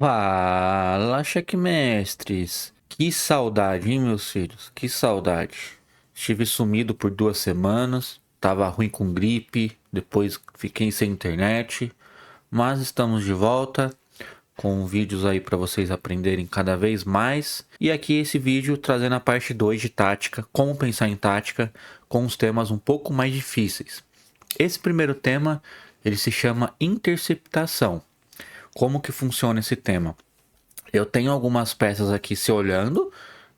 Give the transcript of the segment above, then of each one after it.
Fala, checkmestres! Que saudade, hein, meus filhos? Que saudade. Estive sumido por 2 semanas, tava ruim com gripe, depois fiquei sem internet, mas estamos de volta com vídeos aí para vocês aprenderem cada vez mais. E aqui esse vídeo trazendo a parte 2 de tática, como pensar em tática, com os temas um pouco mais difíceis. Esse primeiro tema, ele se chama interceptação. Como que funciona esse tema? Eu tenho algumas peças aqui se olhando,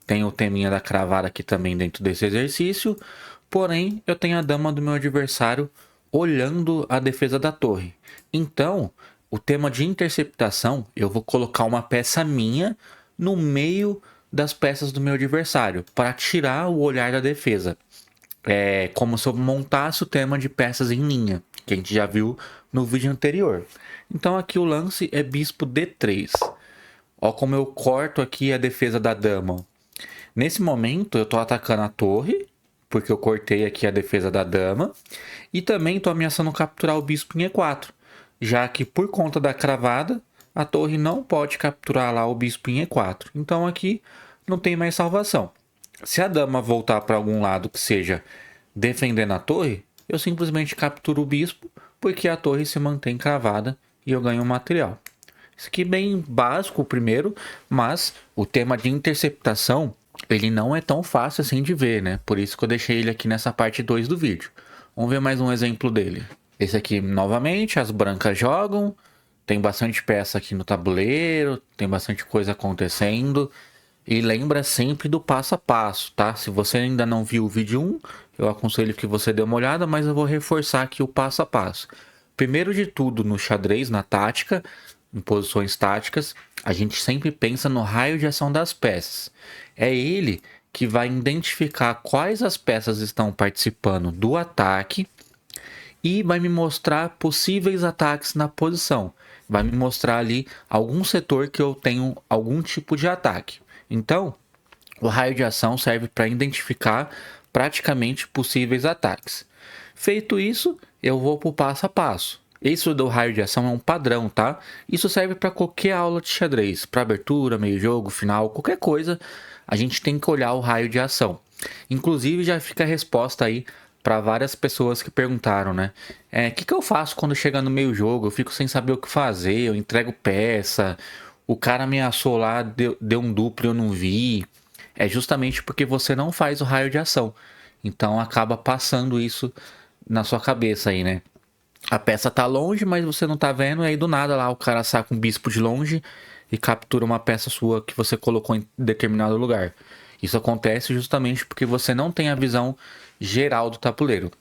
tenho o teminha da cravada aqui também dentro desse exercício, porém eu tenho a dama do meu adversário olhando a defesa da torre. Então, o tema de interceptação, eu vou colocar uma peça minha no meio das peças do meu adversário, para tirar o olhar da defesa. É como se eu montasse o tema de peças em linha, que a gente já viu no vídeo anterior. Então aqui o lance é bispo D3. Ó como eu corto aqui a defesa da dama. Nesse momento eu tô atacando a torre, porque eu cortei aqui a defesa da dama. E também tô ameaçando capturar o bispo em E4. Já que por conta da cravada, a torre não pode capturar lá o bispo em E4. Então aqui não tem mais salvação. Se a dama voltar para algum lado que seja defendendo a torre, eu simplesmente capturo o bispo, porque a torre se mantém cravada e eu ganho o material. Isso aqui é bem básico o primeiro, mas o tema de interceptação, ele não é tão fácil assim de ver, né? Por isso que eu deixei ele aqui nessa parte 2 do vídeo. Vamos ver mais um exemplo dele. Esse aqui, novamente, as brancas jogam, tem bastante peça aqui no tabuleiro, tem bastante coisa acontecendo. E lembra sempre do passo a passo, tá? Se você ainda não viu o vídeo 1, eu aconselho que você dê uma olhada, mas eu vou reforçar aqui o passo a passo. Primeiro de tudo, no xadrez, na tática, em posições táticas, a gente sempre pensa no raio de ação das peças. É ele que vai identificar quais as peças estão participando do ataque e vai me mostrar possíveis ataques na posição. Vai me mostrar ali algum setor que eu tenho algum tipo de ataque. Então, o raio de ação serve para identificar praticamente possíveis ataques. Feito isso, eu vou para o passo a passo. Isso do raio de ação é um padrão, tá? Isso serve para qualquer aula de xadrez, para abertura, meio jogo, final, qualquer coisa, a gente tem que olhar o raio de ação. Inclusive já fica a resposta aí para várias pessoas que perguntaram, né? Que eu faço quando chega no meio jogo? Eu fico sem saber o que fazer, eu entrego peça, o cara ameaçou lá, deu um duplo e eu não vi. É justamente porque você não faz o raio de ação. Então acaba passando isso na sua cabeça aí, né? A peça tá longe, mas você não tá vendo, e aí do nada lá o cara saca um bispo de longe e captura uma peça sua que você colocou em determinado lugar. Isso acontece justamente porque você não tem a visão geral do tabuleiro.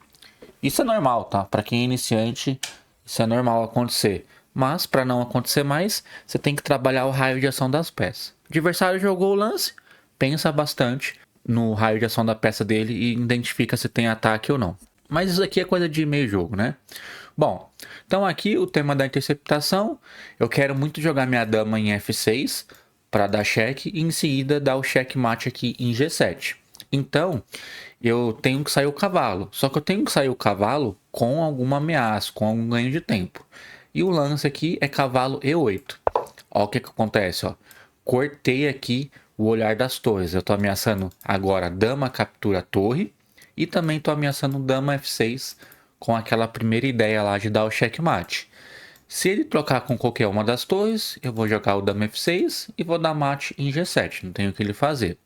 Isso é normal, tá? Para quem é iniciante, isso é normal acontecer. Mas para não acontecer mais, você tem que trabalhar o raio de ação das peças. O adversário jogou o lance, pensa bastante no raio de ação da peça dele e identifica se tem ataque ou não. Mas isso aqui é coisa de meio jogo, né? Bom, então aqui o tema da interceptação, eu quero muito jogar minha dama em F6 para dar cheque e em seguida dar o checkmate aqui em G7. Então, eu tenho que sair o cavalo. Só que eu tenho que sair o cavalo com alguma ameaça, com algum ganho de tempo. E o lance aqui é cavalo E8. Ó o que acontece, ó. Cortei aqui o olhar das torres. Eu estou ameaçando agora dama captura torre e também estou ameaçando dama F6 com aquela primeira ideia lá de dar o checkmate. Se ele trocar com qualquer uma das torres, eu vou jogar o dama F6 e vou dar mate em G7. Não tenho o que ele fazer.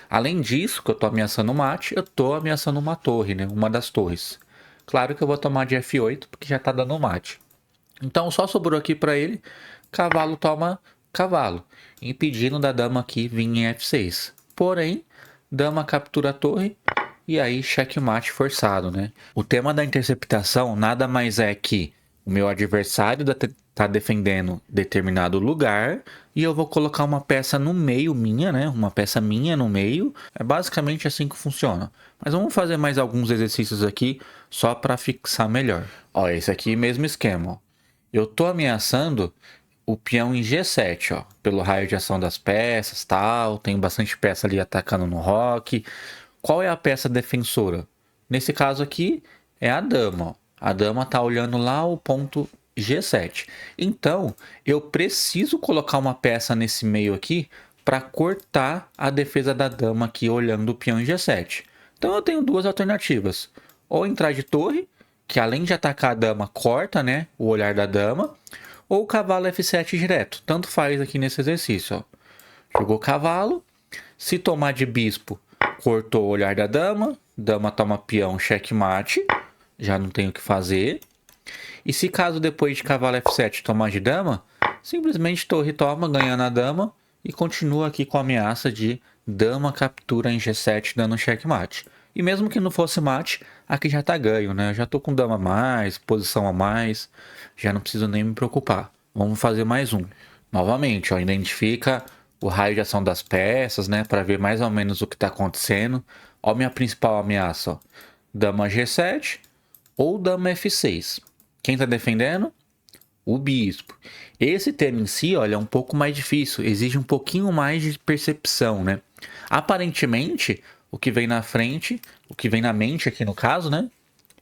Além disso, que eu estou ameaçando o mate, eu estou ameaçando uma torre, né? Uma das torres. Claro que eu vou tomar de F8 porque já está dando mate. Então só sobrou aqui para ele, cavalo toma cavalo, impedindo da dama aqui vir em F6. Porém, dama captura a torre e aí checkmate forçado, né? O tema da interceptação nada mais é que o meu adversário está defendendo determinado lugar e eu vou colocar uma peça no meio minha, né? Uma peça minha no meio. É basicamente assim que funciona. Mas vamos fazer mais alguns exercícios aqui só para fixar melhor. Ó, esse aqui mesmo esquema, ó. Eu tô ameaçando o peão em G7, ó, pelo raio de ação das peças, tal, tem bastante peça ali atacando no roque. Qual é a peça defensora? Nesse caso aqui é a dama, ó. A dama tá olhando lá o ponto G7. Então, eu preciso colocar uma peça nesse meio aqui para cortar a defesa da dama aqui olhando o peão em G7. Então, eu tenho duas alternativas. Ou entrar de torre, que além de atacar a dama, corta, né, o olhar da dama. Ou cavalo F7 direto. Tanto faz aqui nesse exercício. Ó. Jogou cavalo. Se tomar de bispo, cortou o olhar da dama. Dama toma peão, checkmate. Já não tem o que fazer. E se caso depois de cavalo F7 tomar de dama, simplesmente torre toma, ganhando a dama. E continua aqui com a ameaça de dama captura em G7 dando checkmate. E mesmo que não fosse mate, aqui já tá ganho, né? Eu já tô com dama a mais, posição a mais. Já não preciso nem me preocupar. Vamos fazer mais um. Novamente, ó, identifica o raio de ação das peças, né? Para ver mais ou menos o que tá acontecendo. Ó, minha principal ameaça, ó. Dama G7 ou dama F6. Quem tá defendendo? O bispo. Esse tema em si, olha, é um pouco mais difícil. Exige um pouquinho mais de percepção, né? Aparentemente, o que vem na frente, o que vem na mente aqui no caso, né?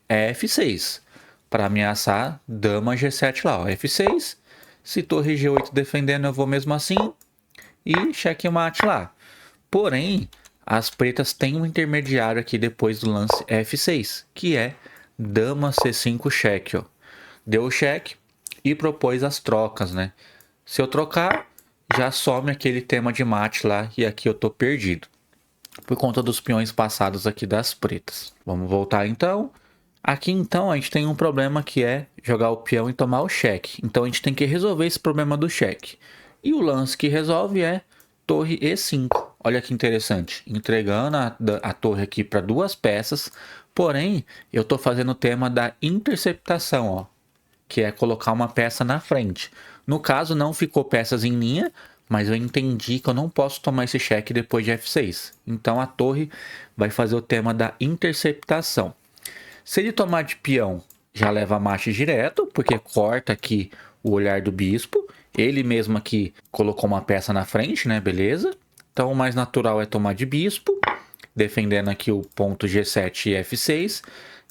É F6. Para ameaçar dama G7 lá, ó. F6. Se torre G8 defendendo, eu vou mesmo assim. E checkmate lá. Porém, as pretas têm um intermediário aqui depois do lance F6, que é dama C5 cheque, ó. Deu o cheque e propôs as trocas, né? Se eu trocar, já some aquele tema de mate lá e aqui eu tô perdido. Por conta dos peões passados aqui das pretas. Vamos voltar então. Aqui então a gente tem um problema que é jogar o peão e tomar o cheque. Então a gente tem que resolver esse problema do cheque. E o lance que resolve é torre E5. Olha que interessante. Entregando a torre aqui para duas peças. Porém, eu estou fazendo o tema da interceptação, ó, que é colocar uma peça na frente. No caso, não ficou peças em linha, mas eu entendi que eu não posso tomar esse cheque depois de F6. Então a torre vai fazer o tema da interceptação. Se ele tomar de peão, já leva mate direto, porque corta aqui o olhar do bispo. Ele mesmo aqui colocou uma peça na frente, né? Beleza. Então o mais natural é tomar de bispo, defendendo aqui o ponto G7 e F6.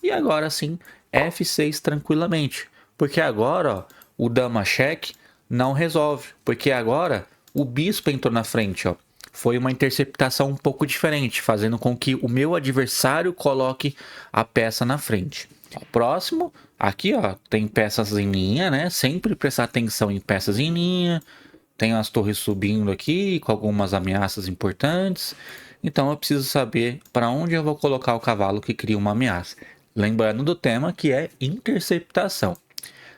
E agora sim, F6 tranquilamente. Porque agora, ó, o dama cheque não resolve. Porque agora o bispo entrou na frente, ó. Foi uma interceptação um pouco diferente, fazendo com que o meu adversário coloque a peça na frente. Ó, próximo, aqui ó, tem peças em linha, né? Sempre prestar atenção em peças em linha. Tem as torres subindo aqui, com algumas ameaças importantes. Então eu preciso saber para onde eu vou colocar o cavalo que cria uma ameaça. Lembrando do tema que é interceptação.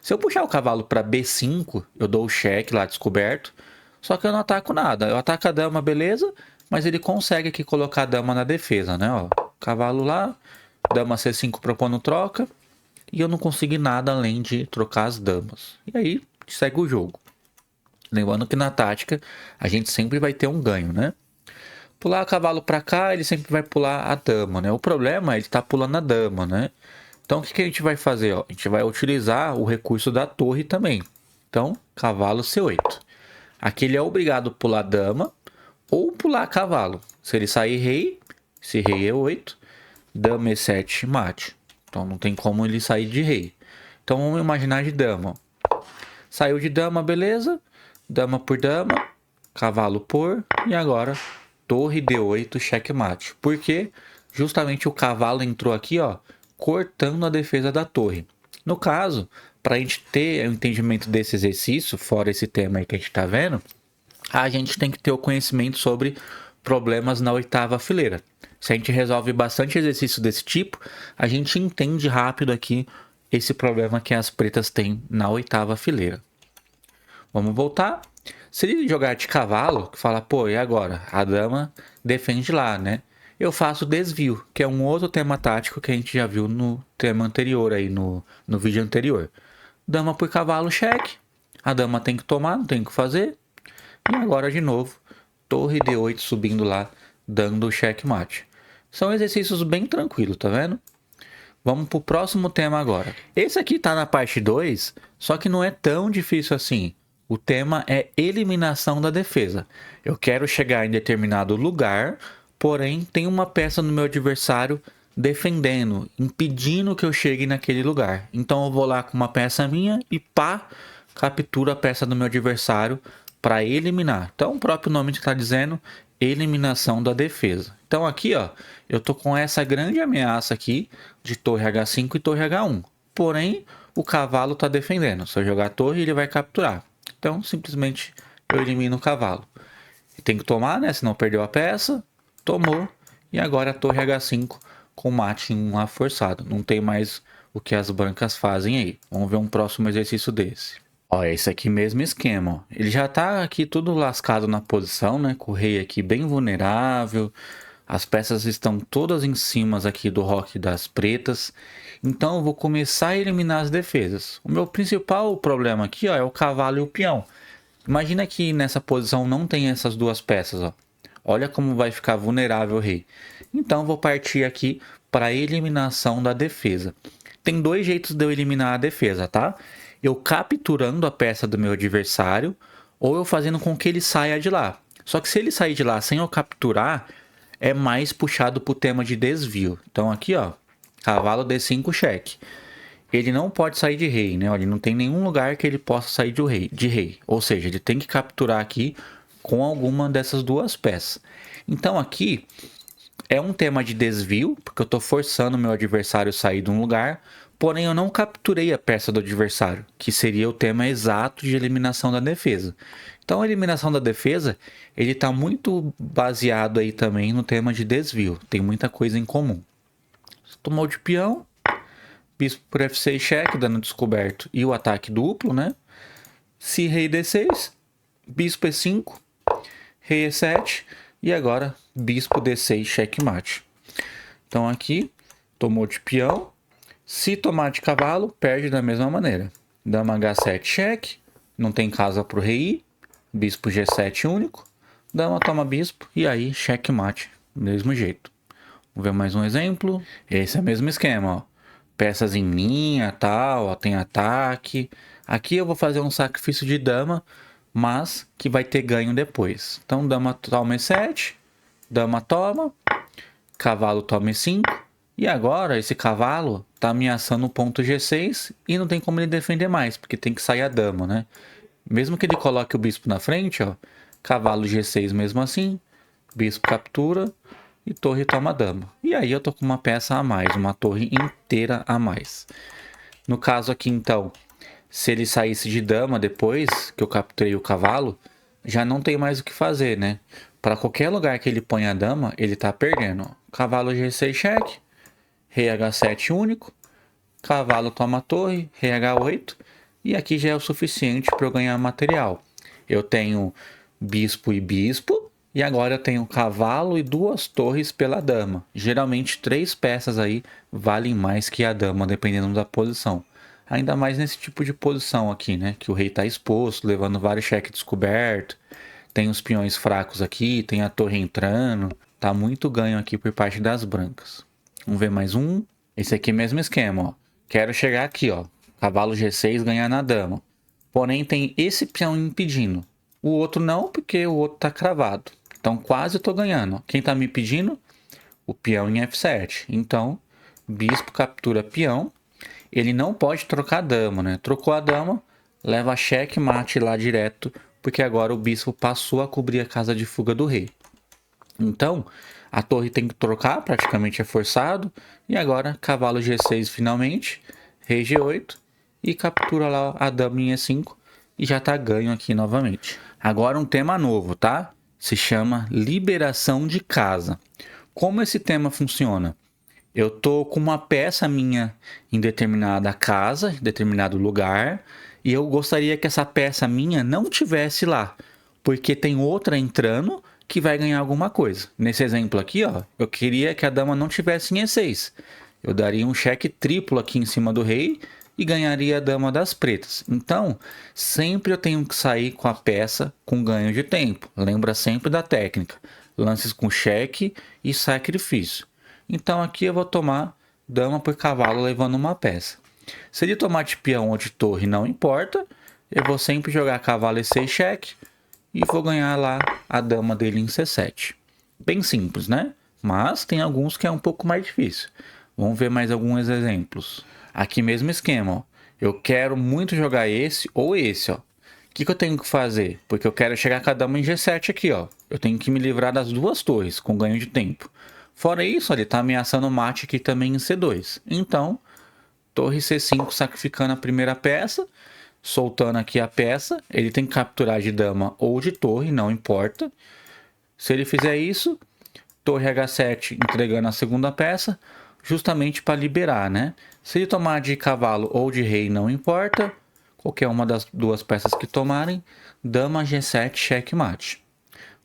Se eu puxar o cavalo para B5, eu dou o cheque lá descoberto. Só que eu não ataco nada. Eu ataco a dama, beleza. Mas ele consegue aqui colocar a dama na defesa, né? Ó, cavalo lá. Dama C5 propondo troca. E eu não consegui nada além de trocar as damas. E aí, segue o jogo. Lembrando que na tática, a gente sempre vai ter um ganho, né? Pular o cavalo para cá, ele sempre vai pular a dama, né? O problema é ele tá pulando a dama, né? Então, o que a gente vai fazer? Ó? A gente vai utilizar o recurso da torre também. Então, cavalo C8. Aqui ele é obrigado a pular dama ou pular cavalo. Se ele sair rei, se rei é 8, dama E7 mate. Então não tem como ele sair de rei. Então vamos imaginar de dama. Saiu de dama, beleza. Dama por dama, cavalo por, e agora torre D8 checkmate. Porque justamente o cavalo entrou aqui, ó, cortando a defesa da torre. No caso, para a gente ter o entendimento desse exercício, fora esse tema aí que a gente está vendo, a gente tem que ter o conhecimento sobre problemas na oitava fileira. Se a gente resolve bastante exercício desse tipo, a gente entende rápido aqui esse problema que as pretas têm na oitava fileira. Vamos voltar. Se ele jogar de cavalo, que fala, pô, e agora? A dama defende lá, né? Eu faço desvio, que é um outro tema tático que a gente já viu no tema anterior aí, no vídeo anterior. Dama por cavalo, cheque. A dama tem que tomar, não tem o que fazer. E agora de novo, torre D8 subindo lá, dando o checkmate. São exercícios bem tranquilos, tá vendo? Vamos pro próximo tema agora. Esse aqui tá na parte 2, só que não é tão difícil assim. O tema é eliminação da defesa. Eu quero chegar em determinado lugar, porém tem uma peça no meu adversário defendendo, impedindo que eu chegue naquele lugar. Então eu vou lá com uma peça minha e pá, captura a peça do meu adversário para eliminar. Então o próprio nome está dizendo eliminação da defesa. Então aqui, ó, eu tô com essa grande ameaça aqui de torre H5 e torre H1. Porém, o cavalo está defendendo. Se eu jogar a torre, ele vai capturar. Então simplesmente eu elimino o cavalo. Tem que tomar, né? Senão perdeu a peça. Tomou. E agora a torre H5 com mate em um A forçado. Não tem mais o que as brancas fazem aí. Vamos ver um próximo exercício desse. Ó, esse aqui mesmo esquema, ó. Ele já tá aqui tudo lascado na posição, né? Com o rei aqui bem vulnerável. As peças estão todas em cima aqui do roque das pretas. Então eu vou começar a eliminar as defesas. O meu principal problema aqui, ó, é o cavalo e o peão. Imagina que nessa posição não tem essas duas peças, ó. Olha como vai ficar vulnerável o rei. Então vou partir aqui para a eliminação da defesa. Tem dois jeitos de eu eliminar a defesa, tá? Eu capturando a peça do meu adversário ou eu fazendo com que ele saia de lá. Só que se ele sair de lá sem eu capturar, é mais puxado para o tema de desvio. Então aqui, ó, cavalo D5 cheque. Ele não pode sair de rei, né? Ele não tem nenhum lugar que ele possa sair de rei. Ou seja, ele tem que capturar aqui com alguma dessas duas peças. Então aqui é um tema de desvio, porque eu estou forçando o meu adversário a sair de um lugar, porém eu não capturei a peça do adversário, que seria o tema exato de eliminação da defesa. Então a eliminação da defesa, ele está muito baseado aí também no tema de desvio, tem muita coisa em comum. Tomou de peão, bispo por F6 cheque, dando descoberto e o ataque duplo, né? Se rei D6, bispo E5, rei E7 e agora bispo D6 checkmate. Então aqui tomou de peão, se tomar de cavalo perde da mesma maneira. Dama H7 cheque, não tem casa para o rei, bispo G7 único, dama toma bispo e aí checkmate, mesmo jeito. Vamos ver mais um exemplo. Esse é o mesmo esquema, ó. Peças em linha, tal, ó, tem ataque. Aqui eu vou fazer um sacrifício de dama, mas que vai ter ganho depois. Então, dama toma E7, dama toma, cavalo toma E5, e agora esse cavalo tá ameaçando o ponto G6 e não tem como ele defender mais, porque tem que sair a dama, né? Mesmo que ele coloque o bispo na frente, ó, cavalo G6 mesmo assim, bispo captura e torre toma dama. E aí eu tô com uma peça a mais, uma torre inteira a mais. No caso aqui, então, se ele saísse de dama depois que eu capturei o cavalo, já não tem mais o que fazer, né? Para qualquer lugar que ele põe a dama, ele tá perdendo. Ó. Cavalo G6 cheque, rei H7 único, cavalo toma torre, rei H8, e aqui já é o suficiente para eu ganhar material. Eu tenho bispo e bispo, e agora eu tenho cavalo e duas torres pela dama. Geralmente 3 peças aí valem mais que a dama, dependendo da posição. Ainda mais nesse tipo de posição aqui, né? Que o rei está exposto, levando vários cheques descobertos. Tem os peões fracos aqui, tem a torre entrando. Tá muito ganho aqui por parte das brancas. Vamos ver mais um. Esse aqui é o mesmo esquema, ó. Quero chegar aqui, ó. Cavalo G6 ganhar na dama. Porém tem esse peão impedindo. O outro não, porque o outro tá cravado. Então quase eu tô ganhando. Ó. Quem tá me pedindo? O peão em F7. Então, bispo captura peão. Ele não pode trocar a dama, né? Trocou a dama, leva cheque mate lá direto, porque agora o bispo passou a cobrir a casa de fuga do rei. Então, a torre tem que trocar, praticamente é forçado. E agora, cavalo G6 finalmente, rei G8 e captura lá a dama em E5 e já tá ganho aqui novamente. Agora um tema novo, tá? Se chama liberação de casa. Como esse tema funciona? Eu tô com uma peça minha em determinada casa, em determinado lugar, e eu gostaria que essa peça minha não tivesse lá, porque tem outra entrando que vai ganhar alguma coisa. Nesse exemplo aqui, ó, eu queria que a dama não tivesse em E6. Eu daria um cheque triplo aqui em cima do rei e ganharia a dama das pretas. Então, sempre eu tenho que sair com a peça com ganho de tempo. Lembra sempre da técnica. Lances com cheque e sacrifício. Então aqui eu vou tomar dama por cavalo levando uma peça. Se ele tomar de peão ou de torre, não importa. Eu vou sempre jogar cavalo E6 cheque e vou ganhar lá a dama dele em C7. Bem simples, né? mas tem alguns que é um pouco mais difícil. Vamos ver mais alguns exemplos. Aqui mesmo esquema, ó. Eu quero muito jogar esse ou esse, ó. O que eu tenho que fazer? Porque eu quero chegar com a dama em G7 aqui, ó. Eu tenho que me livrar das duas torres, com ganho de tempo. Fora isso, ele tá ameaçando o mate aqui também em C2. Então, torre C5 sacrificando a primeira peça, soltando aqui a peça. Ele tem que capturar de dama ou de torre, não importa. Se ele fizer isso, torre H7 entregando a segunda peça, justamente para liberar, né? Se ele tomar de cavalo ou de rei, não importa. Qualquer uma das duas peças que tomarem, dama G7 checkmate.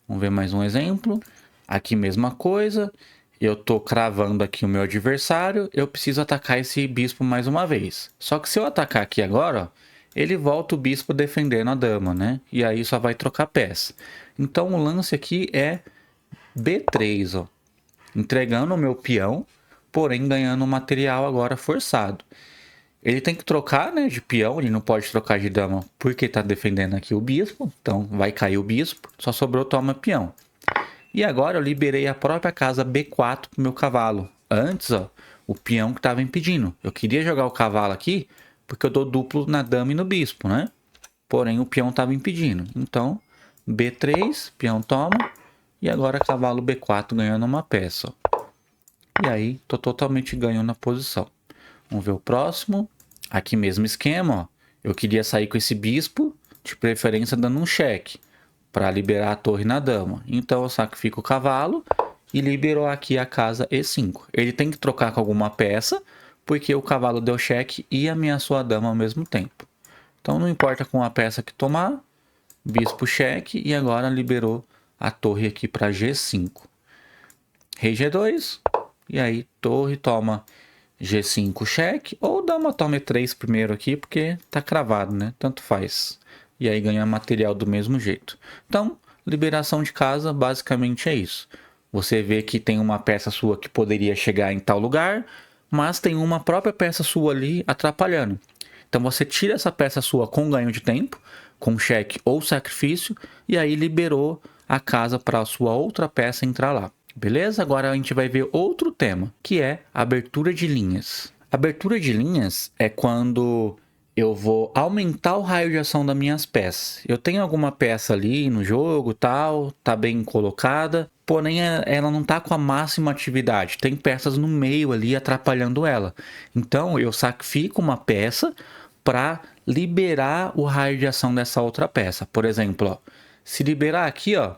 Vamos ver mais um exemplo. Aqui mesma coisa. Eu tô cravando aqui o meu adversário. Eu preciso atacar esse bispo mais uma vez. Só que se eu atacar aqui agora, ó, ele volta o bispo defendendo a dama, né? E aí só vai trocar peça. Então o lance aqui é B3, ó. Entregando o meu peão, porém ganhando um material agora forçado. Ele tem que trocar, né, de peão, ele não pode trocar de dama porque tá defendendo aqui o bispo, então vai cair o bispo, só sobrou toma peão. E agora eu liberei a própria casa B4 pro meu cavalo. Antes, ó, o peão que tava impedindo. Eu queria jogar o cavalo aqui porque eu dou duplo na dama e no bispo, né? Porém o peão tava impedindo. Então, B3, peão toma, e agora cavalo B4 ganhando uma peça, ó. E aí, tô totalmente ganho na posição. Vamos ver o próximo. Aqui mesmo esquema, ó. Eu queria sair com esse bispo, de preferência dando um cheque, para liberar a torre na dama. Então eu sacrifico o cavalo e liberou aqui a casa E5. Ele tem que trocar com alguma peça, porque o cavalo deu cheque e ameaçou a dama ao mesmo tempo. Então não importa com a peça que tomar, bispo cheque e agora liberou a torre aqui para G5. Rei G2, e aí torre toma G5 cheque, ou dama toma E3 primeiro aqui, porque tá cravado, né? Tanto faz. E aí ganha material do mesmo jeito. Então, liberação de casa basicamente é isso. Você vê que tem uma peça sua que poderia chegar em tal lugar, mas tem uma própria peça sua ali atrapalhando. Então você tira essa peça sua com ganho de tempo, com cheque ou sacrifício, e aí liberou a casa para a sua outra peça entrar lá. Beleza? Agora a gente vai ver outro tema, que é abertura de linhas. Abertura de linhas é quando eu vou aumentar o raio de ação das minhas peças. Eu tenho alguma peça ali no jogo, tal, tá bem colocada, porém ela não tá com a máxima atividade. Tem peças no meio ali atrapalhando ela. Então eu sacrifico uma peça para liberar o raio de ação dessa outra peça. Por exemplo, ó, se liberar aqui, ó,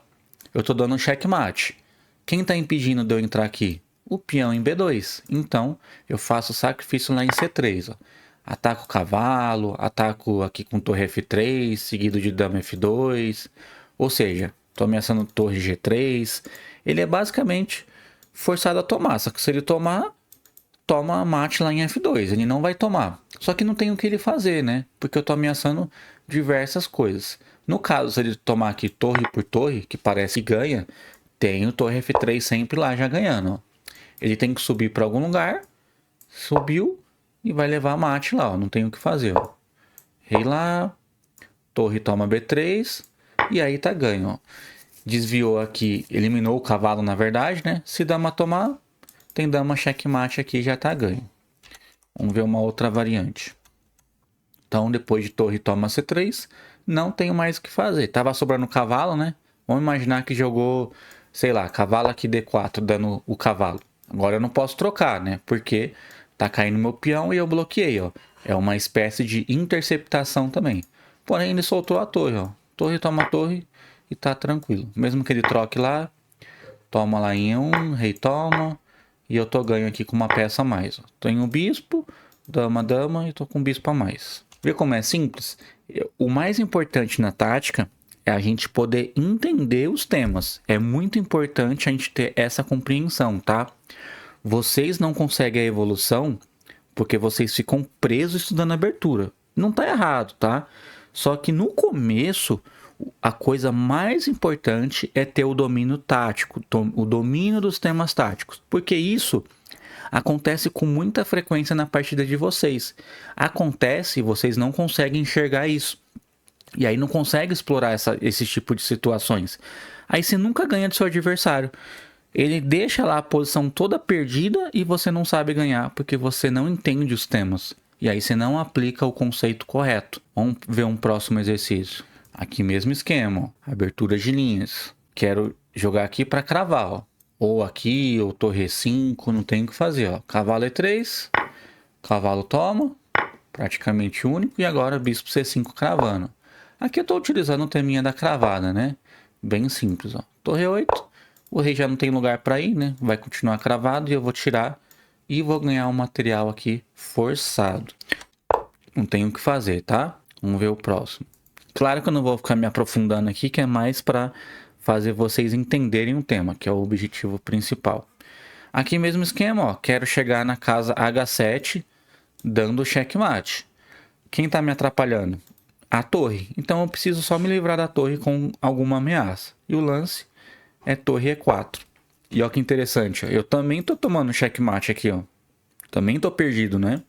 eu tô dando um checkmate. Quem está impedindo de eu entrar aqui? O peão em B2. Então, eu faço sacrifício lá em C3. Ó. Ataco o cavalo, ataco aqui com torre F3, seguido de dama F2. Ou seja, estou ameaçando torre G3. Ele é basicamente forçado a tomar. Só que se ele tomar, toma mate lá em F2. Ele não vai tomar. Só que não tem o que ele fazer, né? Porque eu estou ameaçando diversas coisas. No caso, se ele tomar aqui torre por torre, que parece que ganha, tem o torre F3 sempre lá já ganhando. Ó. Ele tem que subir para algum lugar. Subiu e vai levar mate lá. Ó. Não tem o que fazer. Ó. Rei lá. Torre toma B3. E aí tá ganho. Ó. Desviou aqui. Eliminou o cavalo na verdade, né? Se dama tomar, tem dama checkmate aqui já tá ganho. Vamos ver uma outra variante. Então depois de torre toma C3. Não tenho mais o que fazer. Tava sobrando cavalo, né? Vamos imaginar que jogou... sei lá, cavalo aqui D4 dando o cavalo. Agora eu não posso trocar, né? Porque tá caindo meu peão e eu bloqueei, ó. É uma espécie de interceptação também. Porém, ele soltou a torre, ó. Torre toma torre e tá tranquilo. Mesmo que ele troque lá, toma lá em 1, rei toma. E eu tô ganho aqui com uma peça a mais, ó. Tenho um bispo, dama, dama e tô com um bispo a mais. Vê como é simples? O mais importante na tática é a gente poder entender os temas. É muito importante a gente ter essa compreensão, tá? Vocês não conseguem a evolução porque vocês ficam presos estudando abertura. Não tá errado, tá? Só que no começo, a coisa mais importante é ter o domínio tático, o domínio dos temas táticos. Porque isso acontece com muita frequência na partida de vocês. Acontece e vocês não conseguem enxergar isso. E aí não consegue explorar esse tipo de situações. Aí você nunca ganha do seu adversário. ele deixa lá a posição toda perdida e você não sabe ganhar porque você não entende os temas. E aí você não aplica o conceito correto. Vamos ver um próximo exercício. Aqui mesmo esquema, ó. Abertura de linhas. Quero jogar aqui para cravar, ó. Ou aqui, ou torre 5, não tem o que fazer, ó. Cavalo E3, cavalo toma, praticamente único, e agora bispo C5 cravando. Aqui eu estou utilizando o teminha da cravada, né? Bem simples, ó. Torre 8, o rei já não tem lugar para ir, né? Vai continuar cravado e eu vou tirar e vou ganhar um material aqui forçado. Não tenho o que fazer, tá? Vamos ver o próximo. Claro que eu não vou ficar me aprofundando aqui, que é mais para fazer vocês entenderem o tema, que é o objetivo principal. Aqui mesmo esquema, ó. Quero chegar na casa H7 dando checkmate. Quem tá me atrapalhando? A torre. Então eu preciso só me livrar da torre com alguma ameaça. E o lance é torre E4. E olha que interessante, ó. Eu também tô tomando checkmate aqui, ó. Também tô perdido, né?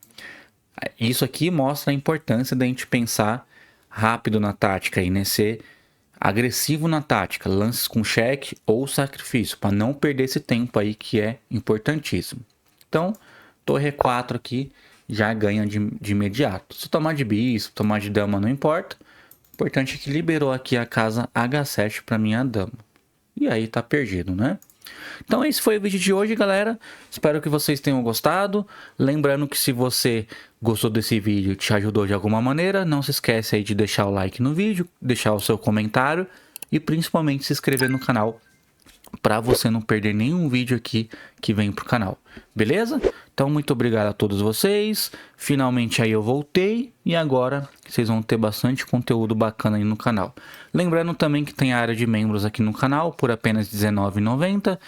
Isso aqui mostra a importância da gente pensar rápido na tática e, né? Ser agressivo na tática, lances com cheque ou sacrifício, para não perder esse tempo aí que é importantíssimo. Então, torre E4 aqui já ganha de imediato. Se tomar de bispo, tomar de dama, não importa. O importante é que liberou aqui a casa H7 para minha dama. E aí tá perdido, né? Então esse foi o vídeo de hoje, galera. Espero que vocês tenham gostado. Lembrando que se você gostou desse vídeo e te ajudou de alguma maneira, não se esquece aí de deixar o like no vídeo, deixar o seu comentário e principalmente se inscrever no canal para você não perder nenhum vídeo aqui que vem pro canal. Beleza? Então muito obrigado a todos vocês. Finalmente aí eu voltei e agora vocês vão ter bastante conteúdo bacana aí no canal. Lembrando também que tem a área de membros aqui no canal por apenas R$19,90.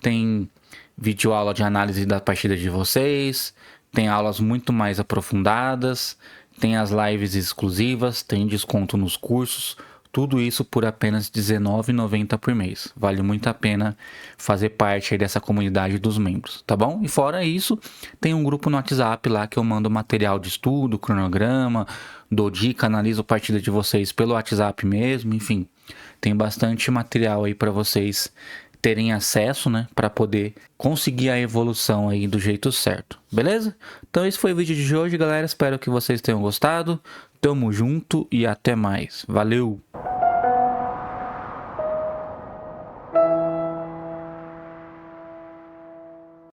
Tem vídeo aula de análise da partida de vocês, tem aulas muito mais aprofundadas, tem as lives exclusivas, tem desconto nos cursos. Tudo isso por apenas R$19,90 por mês. Vale muito a pena fazer parte aí dessa comunidade dos membros, tá bom? E fora isso, tem um grupo no WhatsApp lá que eu mando material de estudo, cronograma, dou dica, analiso a partida de vocês pelo WhatsApp mesmo, enfim. Tem bastante material aí para vocês terem acesso, né? Para poder conseguir a evolução aí do jeito certo, beleza? Então esse foi o vídeo de hoje, galera. Espero que vocês tenham gostado. Tamo junto e até mais. Valeu!